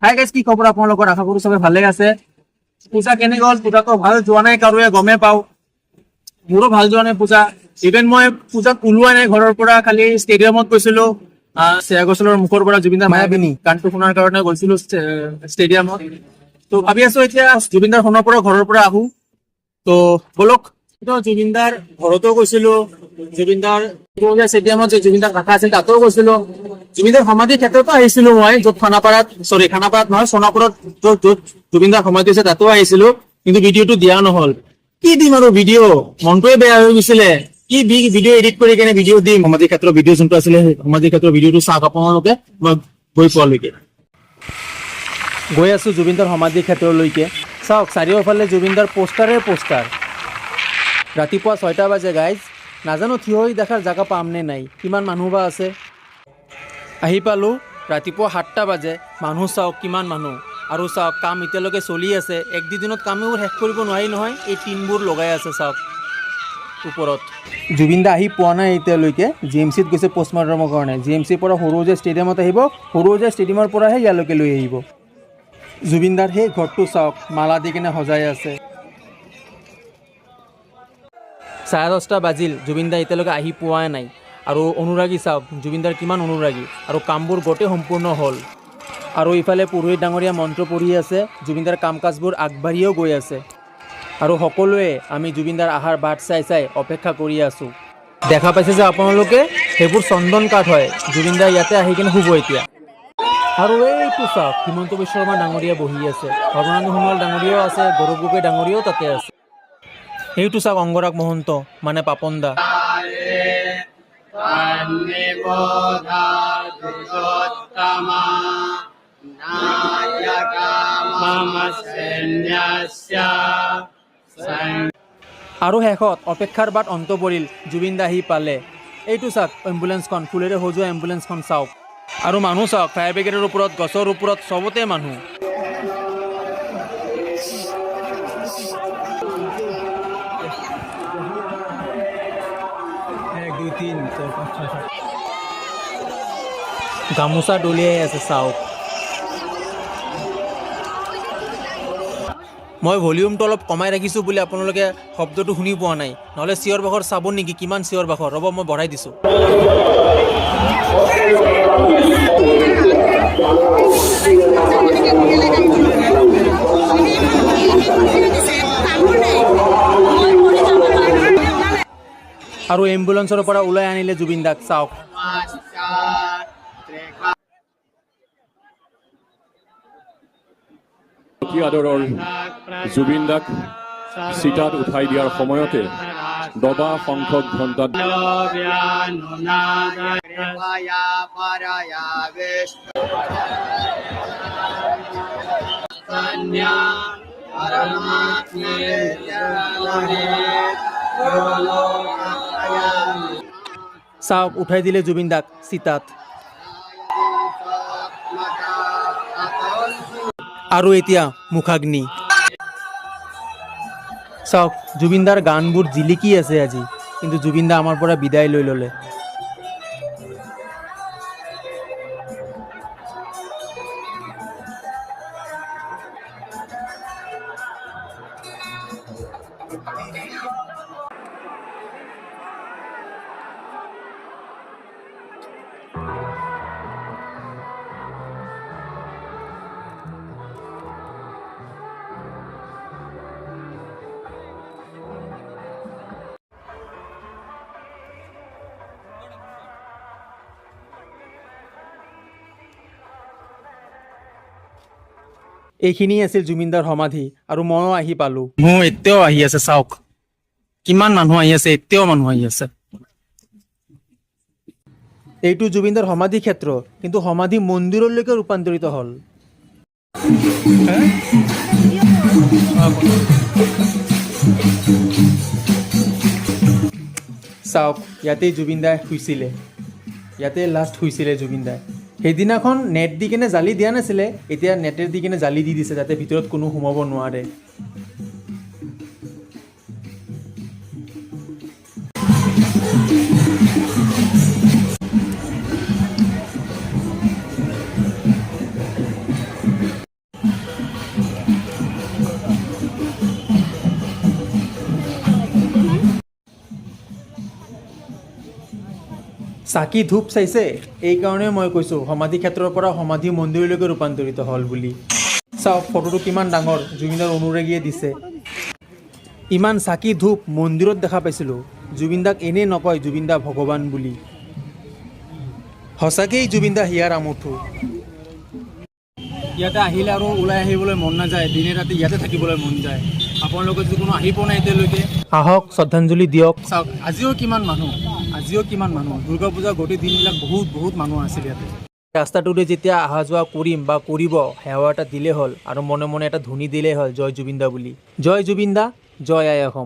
Hi guys, কি খবৰ আপোনালোকৰ? আশা কৰো চবে ভালে আছে। পূজা কেনে গ'ল? পূজাটো ভাল যোৱা নাই, কাৰোৱে গমেই পাওঁ। মোৰো ভাল যোৱা নাই পূজা। ইভেন মই পূজাত ওলোৱা নাই ঘৰৰ পৰা, খালি ষ্টেডিয়ামত গৈছিলো। শ্ৰেয়া ঘোষালৰ মুখৰ পৰা জুবিনদাৰ মায়াবিনী গানটো শুনাৰ কাৰণে গৈছিলো ষ্টেডিয়ামত। তো ভাবি আছো এতিয়া জুবিনদাৰ ফোনৰ পৰা ঘৰৰ পৰা আহো। তো বলক, জুবিনদাৰ ঘৰতো গৈছিলো, জুবিনদাৰ ষ্টেডিয়ামত যে জুবিনদাৰ কাষা আছিল তাতেও গৈছিলো, জুবিনদাৰ সমাধিৰ ক্ষেত্ৰতো আহিছিলো মই, য'ত খানাপাৰাত নহয়, সোণাপুৰত য'ত জুবিনদাৰ সমাধি আছে তাতো আহিছিলো, কিন্তু ভিডিঅ'টো দিয়া নহল। কি দিম আৰু ভিডিঅ', মনটোৱে বেয়া হৈ গৈছিলে। কি ভিডিঅ' এডিট কৰি কেনে ভিডিঅ' দিম? সমাধি ক্ষেত্ৰৰ ভিডিঅ' যোনটো আছিলে, সমাধি ক্ষেত্ৰৰ ভিডিঅ'টো চাওক আপোনালোকে। মই গৈ পোৱালৈকে গৈ আছো জুবিনদাৰ সমাধি ক্ষেত্ৰলৈকে। চাওক, চাৰিওফালে জুবিনদাৰ পোষ্টাৰে পোষ্টাৰ। ৰাতিপুৱা 6টা বাজে গাইজ, নাজানো থিয় হৈ দেখাৰ জেগা পাম নে নাই, কিমান মানুহ বা আছে। আহি পালোঁ, ৰাতিপুৱা 7টা বাজে, মানুহ চাওক কিমান মানুহ। আৰু চাওক, কাম এতিয়ালৈকে চলি আছে। এক দুদিনত কামবোৰ শেষ কৰিব নোৱাৰি নহয়, এই টিনবোৰ লগাই আছে চাওক ওপৰত। জুবিনদা আহি পোৱা নাই এতিয়ালৈকে, জি এম চিত গৈছে পষ্টমৰ্টমৰ কাৰণে। জি এম চিৰ পৰা সৰুসজাই ষ্টেডিয়ামত আহিব, সৰুসজাই ষ্টেডিয়ামৰ পৰাহে ইয়ালৈকে লৈ আহিব। জুবিনদাৰ সেই ঘৰটো চাওক, মালা দি কেনে সজাই আছে। 10:30 বাজিল, জুবিনদা এতিয়ালৈকে আহি পোৱাই নাই। আৰু অনুৰাগী চাওক, জুবিনদাৰ কিমান অনুৰাগী, আৰু কামবোৰ গোটেই সম্পূৰ্ণ হ'ল। আৰু ইফালে পুৰোহিত ডাঙৰীয়া মন্ত্ৰ পঢ়ি আছে, জুবিনদাৰ কাম কাজবোৰ আগবাঢ়িও গৈ আছে। আৰু সকলোৱে আমি জুবিনদাৰ আহাৰ বাট চাই চাই অপেক্ষা কৰি আছোঁ। দেখা পাইছে যে আপোনালোকে, সেইবোৰ চন্দন কাঠ হয়। জুবিনদা ইয়াতে আহি কিনে শুব এতিয়া। আৰু এইটো চাওক, হিমন্ত বিশ্ব শৰ্মা ডাঙৰীয়া বহি আছে, সৰ্বানন্দ সোণোৱাল ডাঙৰীয়াও আছে, গৌৰৱ গগৈ ডাঙৰীয়াও তাতে আছে। এইটো চাওক, অংগৰাগ মহন্ত মানে পাপন দা। আৰু শেষত অপেক্ষাৰ বাট অন্ত পৰিল, জুবিনদা আহি পালে। এইটো চাওক, এম্বুলেঞ্চখন, ফুলেৰে সজোৱা এম্বুলেঞ্চখন চাওক। আৰু মানুহ চাওক, ফায়াৰ ব্ৰিগেডৰ ওপৰত, গছৰ ওপৰত, চবতে মানুহ। 1 2 3 4 5 6 7 গামোচা দলিয়াই আছে চাওক। মই ভলিউমটো অলপ কমাই ৰাখিছোঁ বুলি আপোনালোকে শব্দটো শুনি পোৱা নাই, নহ'লে চিঞৰ বাখৰ চাব নেকি? কিমান চিঞৰ বাখৰ, ৰ'ব মই বঢ়াই দিছোঁ। আৰু এম্বুলেন্সৰ পৰা ওলাই আনিলে জুবিনদাক চাওক। অতি আদৰৰ জুবিনদাক চিতাত উঠাই দিয়াৰ সময়তে দবা শংখ ঘণ্টাত চাওক, উঠাই দিলে জুবিনদাক চিতাত। আৰু এতিয়া মুখাগ্নি চাওক, জুবিনদাৰ গানবোৰ জিলিকি আছে আজি, কিন্তু জুবিনদা আমাৰ পৰা বিদায় লৈ ল'লে। এইখিনি আছিল জুবিনদাৰ সমাধি, আৰু ময়ো আহি পালোঁ। মোৰ এতিয়াও আহি আছে চাওক, কিমান মানুহ আহি আছে, এতিয়াও মানুহ আহি আছে। এইটো জুবিনদাৰ সমাধি ক্ষেত্ৰ, কিন্তু সমাধি মন্দিৰলৈকে ৰূপান্তৰিত হ'ল। চাওক, ইয়াতেই জুবিনদাই শুইছিলে, ইয়াতে লাষ্ট শুইছিলে জুবিনদাই। সেইদিনাখন নেট দি কেনে জালি দিয়া নাছিলে, এতিয়া নেটেৰ দি কেনে জালি দি দিছে, যাতে ভিতৰত কোনো সোমাব নোৱাৰে। চাকি ধূপ চাইছে, এইকাৰণে মই কৈছোঁ সমাধি ক্ষেত্ৰৰ পৰা সমাধি মন্দিৰলৈকে ৰূপান্তৰিত হ'ল বুলি। চাওক ফটোটো কিমান ডাঙৰ, জুবিনদাৰ অনুৰাগীয়ে দিছে। ইমান চাকি ধূপ মন্দিৰত দেখা পাইছিলোঁ। জুবিনদাক এনেই নকয় জুবিনদা ভগৱান বুলি। সঁচাকেই জুবিনদা হিয়াৰ আমঠু। ইয়াতে আহিলে আৰু ওলাই আহিবলৈ মন নাযায়, দিনে ৰাতি ইয়াতে থাকিবলৈ মন যায়। আপোনালোকে যদি কোনো আহি পোৱা নাই এতিয়ালৈকে, আহক শ্ৰদ্ধাঞ্জলি দিয়ক। চাওক আজিও কিমান মানুহ, দুৰ্গা পূজাৰ গোটেই দিনবিলাক বহুত মানুহ আছিল ইয়াতে। ৰাস্তাটোৰে যেতিয়া অহা যোৱা কৰিম বা কৰিব, সেৱা এটা দিলেই হ'ল আৰু মনে মনে এটা ধ্বনি দিলেই হ'ল, জয় জুবিনদা বুলি। জয় জুবিনদা, জয় আই অসম।